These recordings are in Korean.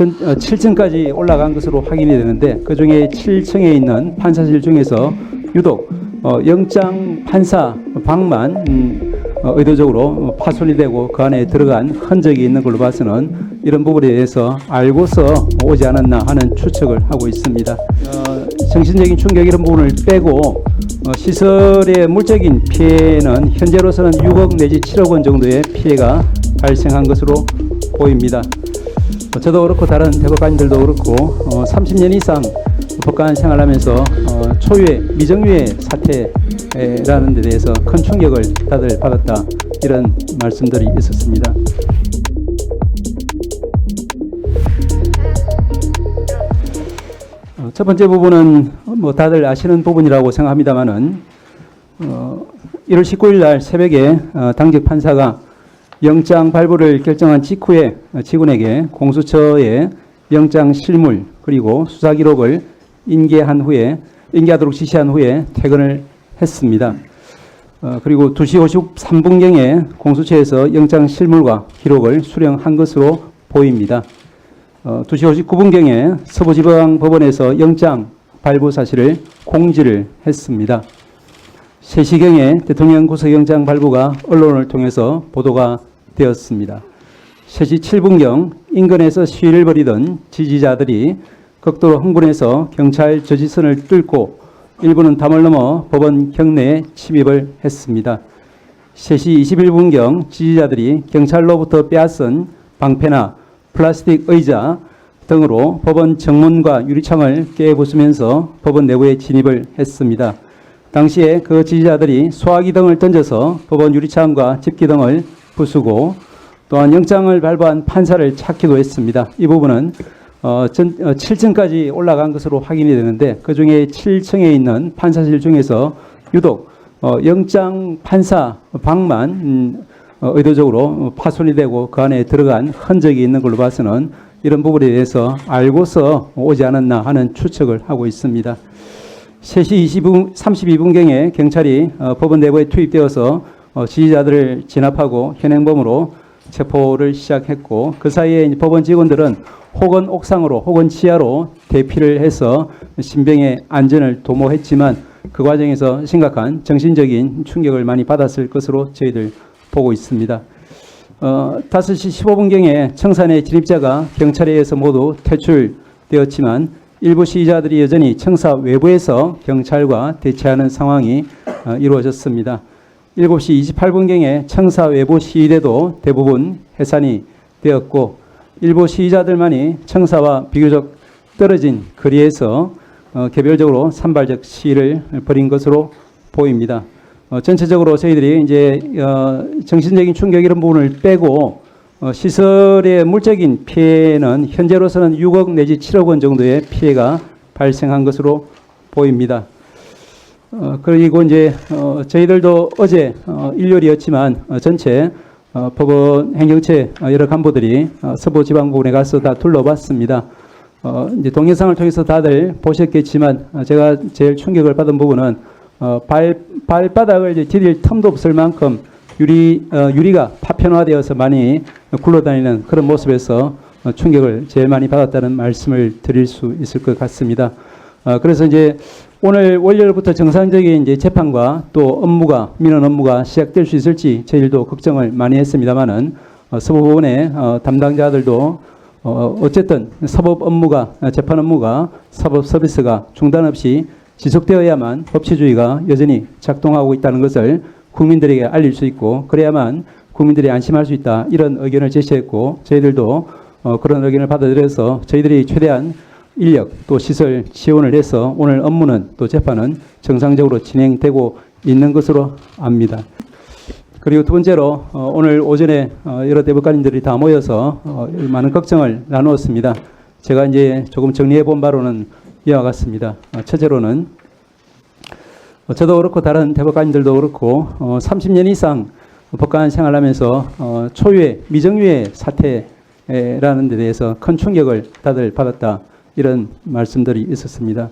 7층까지 올라간 것으로 확인이 되는데 그중에 7층에 있는 판사실 중에서 유독 영장 판사 방만 의도적으로 파손이 되고 그 안에 들어간 흔적이 있는 걸로 봐서는 이런 부분에 대해서 알고서 오지 않았나 하는 추측을 하고 있습니다. 정신적인 충격 이런 부분을 빼고 시설의 물적인 피해는 현재로서는 6억 내지 7억 원 정도의 피해가 발생한 것으로 보입니다. 저도 그렇고 다른 대법관님들도 그렇고 30년 이상 법관 생활하면서 초유의 미정유의 사태라는 데 대해서 큰 충격을 다들 받았다 이런 말씀들이 있었습니다. 첫 번째 부분은 뭐 다들 아시는 부분이라고 생각합니다만은 1월 19일 날 새벽에 당직 판사가 영장 발부를 결정한 직후에 직원에게 공수처에 영장 실물 그리고 수사 기록을 인계하도록 지시한 후에 퇴근을 했습니다. 그리고 2시 53분경에 공수처에서 영장 실물과 기록을 수령한 것으로 보입니다. 2시 59분경에 서부지방법원에서 영장 발부 사실을 공지를 했습니다. 3시경에 대통령 구속영장 발부가 언론을 통해서 보도가 되었습니다. 3시 7분경 인근에서 시위를 벌이던 지지자들이 극도로 흥분해서 경찰 저지선을 뚫고 일부는 담을 넘어 법원 경내에 침입을 했습니다. 3시 21분경 지지자들이 경찰로부터 빼앗은 방패나 플라스틱 의자 등으로 법원 정문과 유리창을 깨부수면서 법원 내부에 진입을 했습니다. 당시에 그 지지자들이 소화기 등을 던져서 법원 유리창과 집기 등을 부수고 또한 영장을 발부한 판사를 찾기도 했습니다. 이 부분은 7층까지 올라간 것으로 확인이 되는데 그중에 7층에 있는 판사실 중에서 유독 영장 판사 방만 의도적으로 파손이 되고 그 안에 들어간 흔적이 있는 걸로 봐서는 이런 부분에 대해서 알고서 오지 않았나 하는 추측을 하고 있습니다. 3시 32분경에 경찰이 법원 내부에 투입되어서 지지자들을 진압하고 현행범으로 체포를 시작했고 그 사이에 법원 직원들은 혹은 옥상으로 혹은 지하로 대피를 해서 신병의 안전을 도모했지만 그 과정에서 심각한 정신적인 충격을 많이 받았을 것으로 저희들 보고 있습니다. 5시 15분경에 청사내 진입자가 경찰에 의해서 모두 퇴출되었지만 일부 시위자들이 여전히 청사 외부에서 경찰과 대치하는 상황이 이루어졌습니다. 7시 28분경에 청사 외부 시위대도 대부분 해산이 되었고 일부 시위자들만이 청사와 비교적 떨어진 거리에서 개별적으로 산발적 시위를 벌인 것으로 보입니다. 전체적으로 저희들이 이제 정신적인 충격 이런 부분을 빼고 시설의 물적인 피해는 현재로서는 6억 내지 7억 원 정도의 피해가 발생한 것으로 보입니다. 그리고 이제 저희들도 어제 일요일이었지만 전체 법원 행정처 여러 간부들이 서부지방법원에 가서 다 둘러봤습니다. 이제 동영상을 통해서 다들 보셨겠지만 제가 제일 충격을 받은 부분은 발바닥을 이제 디딜 틈도 없을 만큼 유리가 파편화되어서 많이 굴러다니는 그런 모습에서 충격을 제일 많이 받았다는 말씀을 드릴 수 있을 것 같습니다. 그래서 이제 오늘 월요일부터 정상적인 이제 재판과 또 민원 업무가 시작될 수 있을지 저희들도 걱정을 많이 했습니다만은 서부법원의 담당자들도 어쨌든 재판 업무가 사법 서비스가 중단 없이 지속되어야만 법치주의가 여전히 작동하고 있다는 것을 국민들에게 알릴 수 있고 그래야만 국민들이 안심할 수 있다 이런 의견을 제시했고 저희들도 그런 의견을 받아들여서 저희들이 최대한 인력 또 시설 지원을 해서 오늘 업무는 또 재판은 정상적으로 진행되고 있는 것으로 압니다. 그리고 두 번째로 오늘 오전에 여러 대법관님들이 다 모여서 많은 걱정을 나누었습니다. 제가 이제 조금 정리해 본 바로는 이와 같습니다. 첫째로는 저도 그렇고 다른 대법관님들도 그렇고 30년 이상 법관 생활하면서 초유의 미정유의 사태라는 데 대해서 큰 충격을 다들 받았다 이런 말씀들이 있었습니다.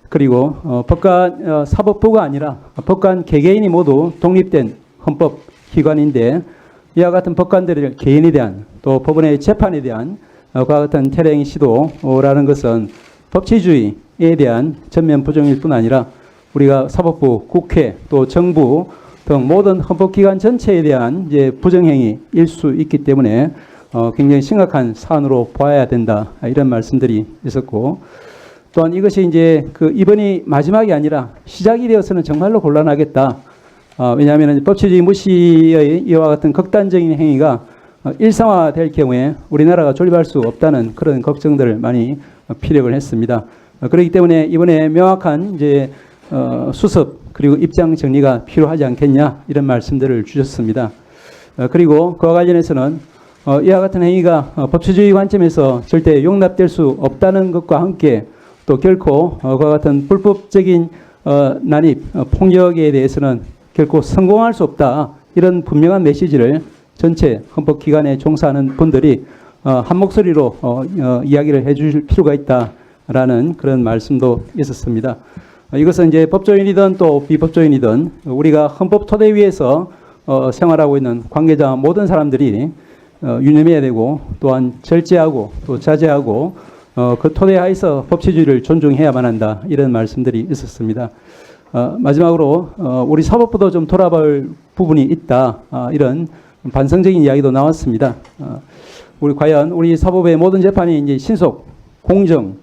그리고 법관 사법부가 아니라 법관 개개인이 모두 독립된 헌법기관인데 이와 같은 법관들의 개인에 대한 또 법원의 재판에 대한 그와 같은 테러행 시도라는 것은 법치주의에 대한 전면 부정일 뿐 아니라 우리가 사법부, 국회, 또 정부 등 모든 헌법기관 전체에 대한 이제 부정행위일 수 있기 때문에 굉장히 심각한 사안으로 봐야 된다, 이런 말씀들이 있었고, 또한 이것이 이제 이번이 마지막이 아니라 시작이 되어서는 정말로 곤란하겠다. 왜냐하면 법치주의 무시의 이와 같은 극단적인 행위가 일상화될 경우에 우리나라가 존립할 수 없다는 그런 걱정들을 많이 피력을 했습니다. 그렇기 때문에 이번에 명확한 이제 수습 그리고 입장 정리가 필요하지 않겠냐, 이런 말씀들을 주셨습니다. 그리고 그와 관련해서는 이와 같은 행위가 법치주의 관점에서 절대 용납될 수 없다는 것과 함께 또 결코 그와 같은 불법적인 난입, 폭력에 대해서는 결코 성공할 수 없다, 이런 분명한 메시지를 전체 헌법기관에 종사하는 분들이 한 목소리로 이야기를 해주실 필요가 있다라는 그런 말씀도 있었습니다. 이것은 이제 법조인이든 또 비법조인이든 우리가 헌법 토대 위에서 생활하고 있는 관계자 모든 사람들이 유념해야 되고, 또한 절제하고 또 자제하고 그 토대 하에서 법치주의를 존중해야만 한다, 이런 말씀들이 있었습니다. 마지막으로 우리 사법부도 좀 돌아볼 부분이 있다, 이런 반성적인 이야기도 나왔습니다. 우리 과연 우리 사법의 모든 재판이 이제 신속, 공정,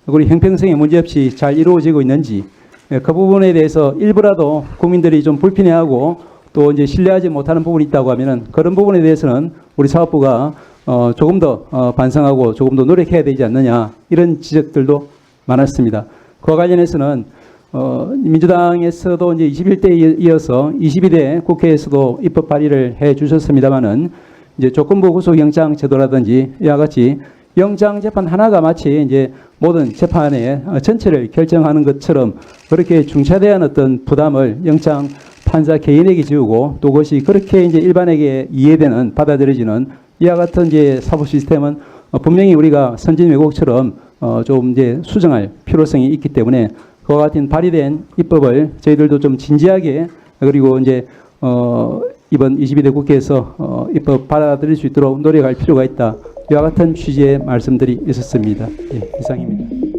그리고 형평성에 문제없이 잘 이루어지고 있는지, 그 부분에 대해서 일부라도 국민들이 좀 불편해하고 또 이제 신뢰하지 못하는 부분이 있다고 하면은, 그런 부분에 대해서는 우리 사법부가 조금 더 반성하고 조금 더 노력해야 되지 않느냐, 이런 지적들도 많았습니다. 그와 관련해서는 민주당에서도 이제 21대에 이어서 22대 국회에서도 입법 발의를 해 주셨습니다만은, 이제 조건부 구속영장 제도라든지 이와 같이 영장 재판 하나가 마치 이제 모든 재판의 전체를 결정하는 것처럼 그렇게 중차대한 어떤 부담을 영장 판사 개인에게 지우고, 또 그것이 그렇게 이제 일반에게 이해되는, 받아들여지는 이와 같은 이제 사법 시스템은 분명히 우리가 선진 외국처럼 좀 이제 수정할 필요성이 있기 때문에, 그와 같은 발의된 입법을 저희들도 좀 진지하게, 그리고 이제 이번 22대 국회에서 입법 받아들일 수 있도록 노력할 필요가 있다, 이와 같은 취지의 말씀들이 있었습니다. 예, 이상입니다.